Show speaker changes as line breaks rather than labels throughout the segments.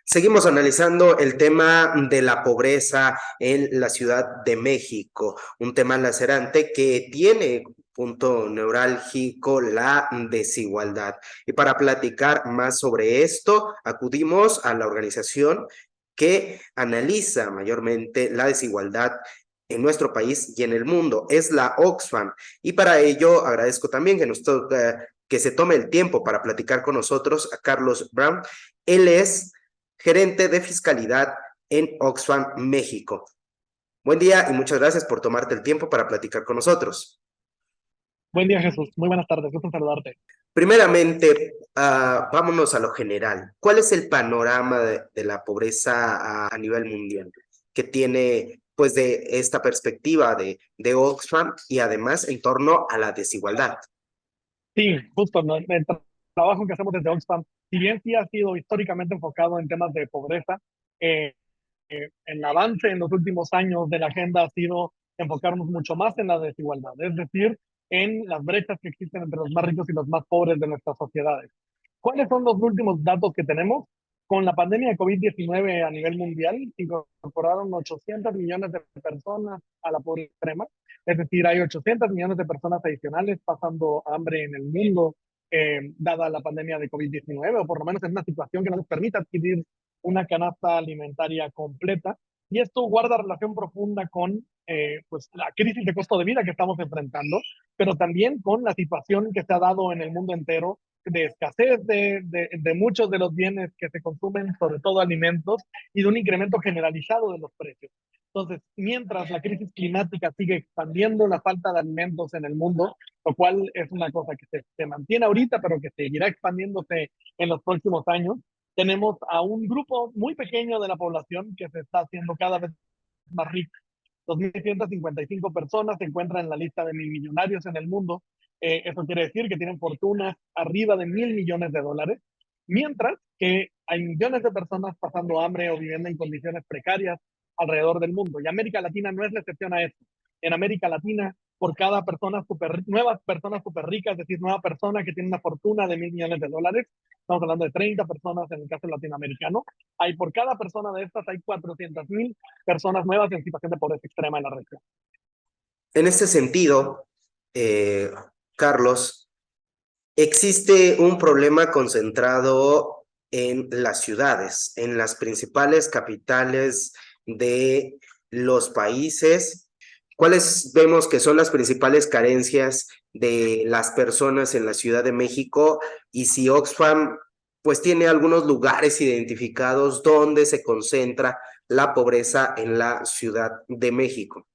Seguimos analizando el tema de la pobreza en la Ciudad de México, un tema lacerante que tiene punto neurálgico la desigualdad. Y para platicar más sobre esto, acudimos a la organización que analiza mayormente la desigualdad en nuestro país y en el mundo. Es la Oxfam. Y para ello agradezco también que se tome el tiempo para platicar con nosotros a Carlos Brown. Él es gerente de fiscalidad en Oxfam, México. Buen día y muchas gracias por tomarte el tiempo para platicar con nosotros.
Buen día, Jesús. Muy buenas tardes. Gusto en saludarte.
Primeramente, vámonos a lo general. ¿Cuál es el panorama de la pobreza a nivel mundial que tiene, pues, de esta perspectiva de Oxfam y además en torno a la desigualdad?
Sí, justo, ¿no? Trabajo que hacemos desde Oxfam, si bien sí ha sido históricamente enfocado en temas de pobreza, eh, el avance en los últimos años de la agenda ha sido enfocarnos mucho más en la desigualdad, es decir, en las brechas que existen entre los más ricos y los más pobres de nuestras sociedades. ¿Cuáles son los últimos datos que tenemos? Con la pandemia de COVID-19 a nivel mundial, incorporaron 800 millones de personas a la pobreza extrema. Es decir, hay 800 millones de personas adicionales pasando hambre en el mundo, dada la pandemia de COVID-19, o por lo menos en una situación que no nos permite adquirir una canasta alimentaria completa. Y esto guarda relación profunda con pues, la crisis de costo de vida que estamos enfrentando, pero también con la situación que se ha dado en el mundo entero de escasez de muchos de los bienes que se consumen, sobre todo alimentos, y de un incremento generalizado de los precios. Entonces, mientras la crisis climática sigue expandiendo la falta de alimentos en el mundo, lo cual es una cosa que se mantiene ahorita, pero que seguirá expandiéndose en los próximos años, tenemos a un grupo muy pequeño de la población que se está haciendo cada vez más rico. 2.155 personas se encuentran en la lista de millonarios en el mundo. Eso quiere decir que tienen fortunas arriba de 1.000 millones de dólares, mientras que hay millones de personas pasando hambre o viviendo en condiciones precarias alrededor del mundo. Y América Latina no es la excepción a esto. En América Latina, por cada nueva persona súper rica, es decir, nueva persona que tiene una fortuna de 1.000 millones de dólares, estamos hablando de 30 personas en el caso latinoamericano, hay por cada persona de estas hay 400.000 personas nuevas en situación de pobreza extrema en la región.
En este sentido, eh, Carlos, existe un problema concentrado en las ciudades, en las principales capitales de los países. ¿Cuáles vemos que son las principales carencias de las personas en la Ciudad de México? Y si Oxfam, pues, tiene algunos lugares identificados donde se concentra la pobreza en la Ciudad de México.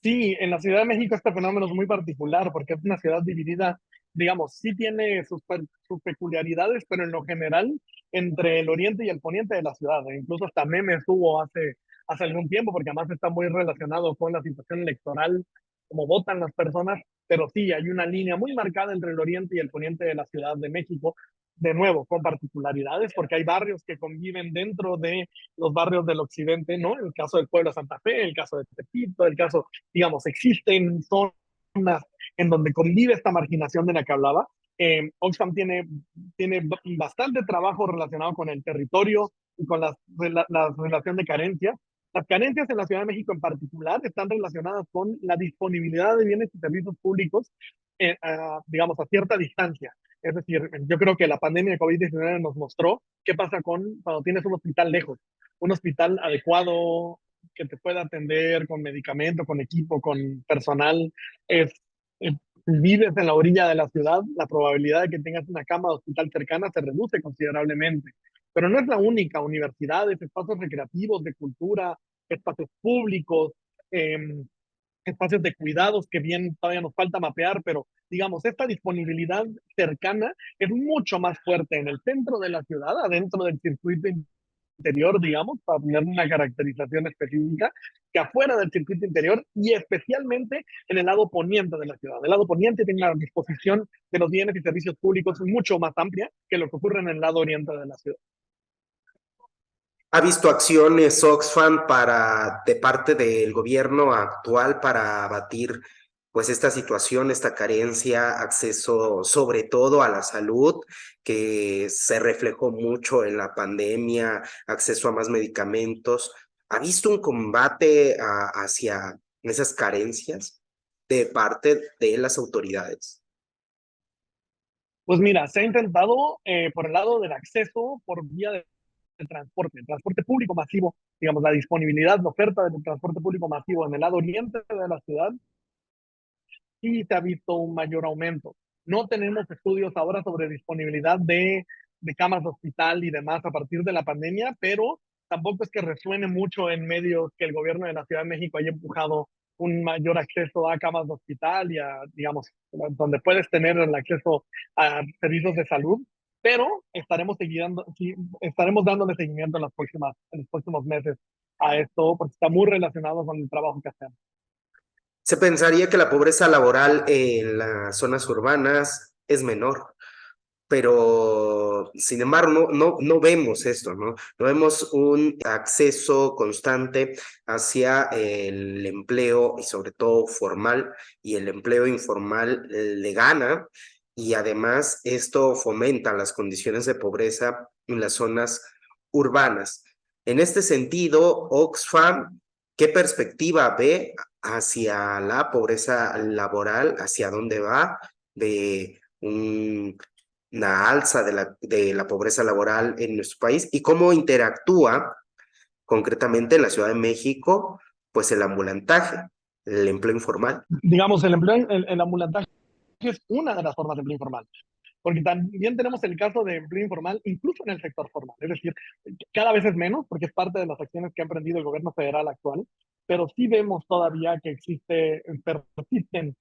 Sí, en la Ciudad de México este fenómeno es muy particular porque es una ciudad dividida, digamos, sí tiene sus peculiaridades, pero en lo general entre el oriente y el poniente de la ciudad. E incluso hasta memes hubo hace algún tiempo, porque además está muy relacionado con la situación electoral, cómo votan las personas, pero sí, hay una línea muy marcada entre el oriente y el poniente de la Ciudad de México, de nuevo, con particularidades, porque hay barrios que conviven dentro de los barrios del occidente, ¿no? El caso del pueblo de Santa Fe, el caso de Tepito, el caso, digamos, existen zonas en donde convive esta marginación de la que hablaba. Oxfam tiene bastante trabajo relacionado con el territorio y con la relación de carencias. Las carencias en la Ciudad de México en particular están relacionadas con la disponibilidad de bienes y servicios públicos, digamos, a cierta distancia. Es decir, yo creo que la pandemia de COVID-19 nos mostró qué pasa cuando tienes un hospital lejos, un hospital adecuado que te pueda atender con medicamento, con equipo, con personal. Es, es, si vives en la orilla de la ciudad, la probabilidad de que tengas una cama de hospital cercana se reduce considerablemente. Pero no es la única. Universidades, espacios recreativos, de cultura, espacios públicos, eh, espacios de cuidados que bien todavía nos falta mapear, pero digamos, esta disponibilidad cercana es mucho más fuerte en el centro de la ciudad, adentro del circuito interior, digamos, para poner una caracterización específica, que afuera del circuito interior y especialmente en el lado poniente de la ciudad. El lado poniente tiene una disposición de los bienes y servicios públicos mucho más amplia que lo que ocurre en el lado oriente de la ciudad.
¿Ha visto acciones Oxfam de parte del gobierno actual para abatir pues esta situación, esta carencia, acceso sobre todo a la salud, que se reflejó mucho en la pandemia, acceso a más medicamentos. ¿Ha visto un combate hacia esas carencias de parte de las autoridades?
Pues mira, se ha intentado por el lado del acceso por vía de transporte, el transporte público masivo, digamos, la disponibilidad, la oferta del transporte público masivo en el lado oriente de la ciudad, sí se ha visto un mayor aumento. No tenemos estudios ahora sobre disponibilidad de camas de hospital y demás a partir de la pandemia, pero tampoco es que resuene mucho en medios que el gobierno de la Ciudad de México haya empujado un mayor acceso a camas de hospital y a, digamos, donde puedes tener el acceso a servicios de salud, pero sí, estaremos dándole seguimiento en los próximos meses a esto, porque está muy relacionado con el trabajo que hacemos.
Se pensaría que la pobreza laboral en las zonas urbanas es menor, pero sin embargo no vemos esto, ¿no? No vemos un acceso constante hacia el empleo y sobre todo formal, y el empleo informal le gana, y además esto fomenta las condiciones de pobreza en las zonas urbanas. En este sentido, Oxfam, ¿qué perspectiva ve hacia la pobreza laboral? ¿Hacia dónde va? De una alza de la pobreza laboral en nuestro país y cómo interactúa concretamente en la Ciudad de México, pues el ambulantaje, el empleo informal.
Digamos, el ambulantaje es una de las formas de empleo informal. Porque también tenemos el caso de empleo informal, incluso en el sector formal. Es decir, cada vez es menos, porque es parte de las acciones que ha emprendido el gobierno federal actual, pero sí vemos todavía que persisten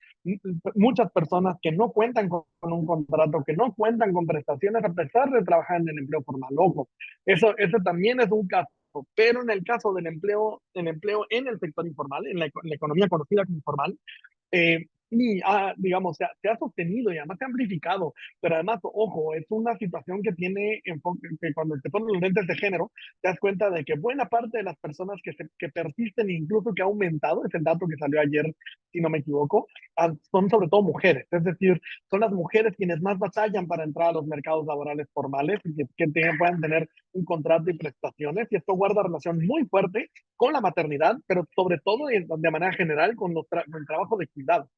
muchas personas que no cuentan con un contrato, que no cuentan con prestaciones a pesar de trabajar en el empleo formal. Ojo, eso también es un caso. Pero en el caso del empleo en el sector informal, en la economía conocida como informal, digamos, se ha sostenido y además se ha amplificado, pero además, ojo, es una situación que tiene enfoque, que cuando te ponen los lentes de género, te das cuenta de que buena parte de las personas que persisten, incluso que ha aumentado, es el dato que salió ayer, si no me equivoco, son sobre todo mujeres, es decir, son las mujeres quienes más batallan para entrar a los mercados laborales formales y puedan tener un contrato y prestaciones, y esto guarda relación muy fuerte con la maternidad, pero sobre todo de manera general con el trabajo de cuidado.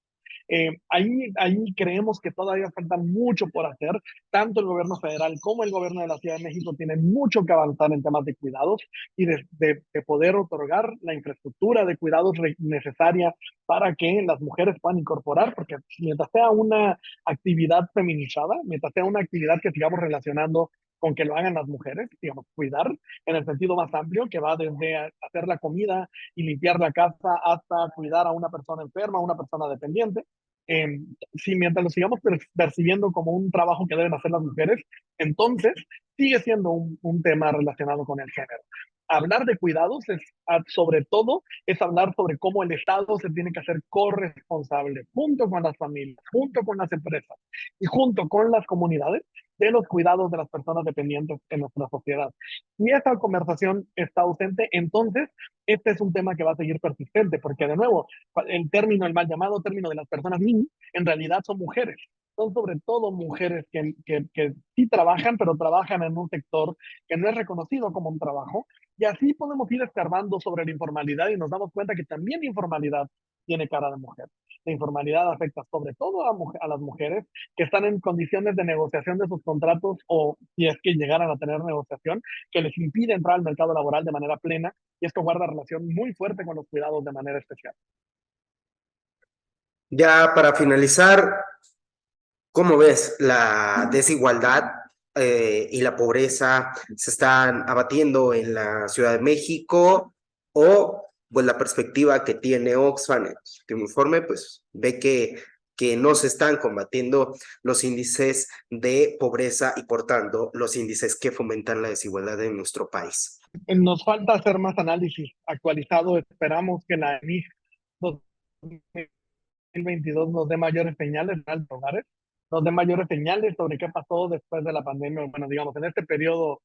Ahí creemos que todavía falta mucho por hacer. Tanto el gobierno federal como el gobierno de la Ciudad de México tienen mucho que avanzar en temas de cuidados y de poder otorgar la infraestructura de cuidados necesaria para que las mujeres puedan incorporar, porque mientras sea una actividad feminizada, mientras sea una actividad que sigamos relacionando con que lo hagan las mujeres, digamos, cuidar en el sentido más amplio, que va desde hacer la comida y limpiar la casa hasta cuidar a una persona enferma, a una persona dependiente. Eh, si mientras lo sigamos percibiendo como un trabajo que deben hacer las mujeres, entonces sigue siendo un tema relacionado con el género. Hablar de cuidados sobre todo es hablar sobre cómo el Estado se tiene que hacer corresponsable junto con las familias, junto con las empresas y junto con las comunidades de los cuidados de las personas dependientes en nuestra sociedad. Si esa conversación está ausente, entonces este es un tema que va a seguir persistente, porque de nuevo, el mal llamado término de las personas NIN, en realidad son mujeres. Son sobre todo mujeres que sí trabajan, pero trabajan en un sector que no es reconocido como un trabajo. Y así podemos ir escarbando sobre la informalidad y nos damos cuenta que también la informalidad tiene cara de mujer. La informalidad afecta sobre todo a las mujeres que están en condiciones de negociación de sus contratos o si es que llegaran a tener negociación, que les impide entrar al mercado laboral de manera plena y esto guarda relación muy fuerte con los cuidados de manera especial.
Ya para finalizar, ¿cómo ves la desigualdad y la pobreza se están abatiendo en la Ciudad de México? O pues la perspectiva que tiene Oxfam en su último informe, pues ve que no se están combatiendo los índices de pobreza y por tanto los índices que fomentan la desigualdad en nuestro país.
Nos falta hacer más análisis actualizado. Esperamos que la EMIG 2022 nos dé mayores señales de altos hogares, nos dé mayores señales sobre qué pasó después de la pandemia. Bueno, digamos, en este periodo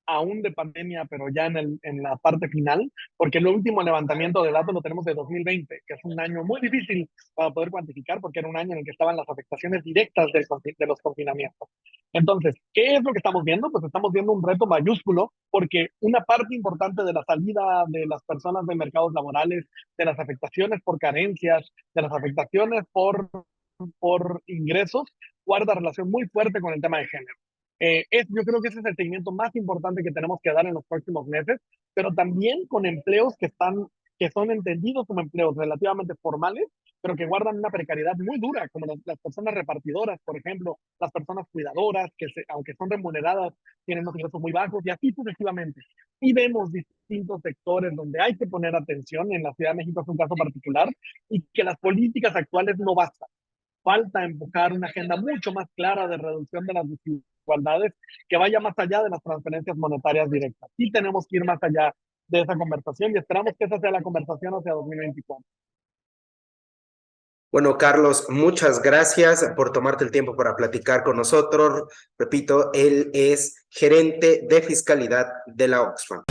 aún de pandemia, pero ya en la parte final, porque el último levantamiento de datos lo tenemos de 2020, que es un año muy difícil para poder cuantificar, porque era un año en el que estaban las afectaciones directas de los confinamientos. Entonces, ¿qué es lo que estamos viendo? Pues estamos viendo un reto mayúsculo, porque una parte importante de la salida de las personas de mercados laborales, de las afectaciones por carencias, de las afectaciones por ingresos, guarda relación muy fuerte con el tema de género. Yo creo que ese es el seguimiento más importante que tenemos que dar en los próximos meses, pero también con empleos que son entendidos como empleos relativamente formales, pero que guardan una precariedad muy dura, como las personas repartidoras, por ejemplo, las personas cuidadoras, aunque son remuneradas, tienen unos ingresos muy bajos, y así sucesivamente. Y vemos distintos sectores donde hay que poner atención. En la Ciudad de México es un caso particular, y que las políticas actuales no bastan. Falta empujar una agenda mucho más clara de reducción de las desigualdades que vaya más allá de las transferencias monetarias directas. Y tenemos que ir más allá de esa conversación, y esperamos que esa sea la conversación hacia 2024.
Bueno, Carlos, muchas gracias por tomarte el tiempo para platicar con nosotros. Repito, él es gerente de fiscalidad de la Oxfam.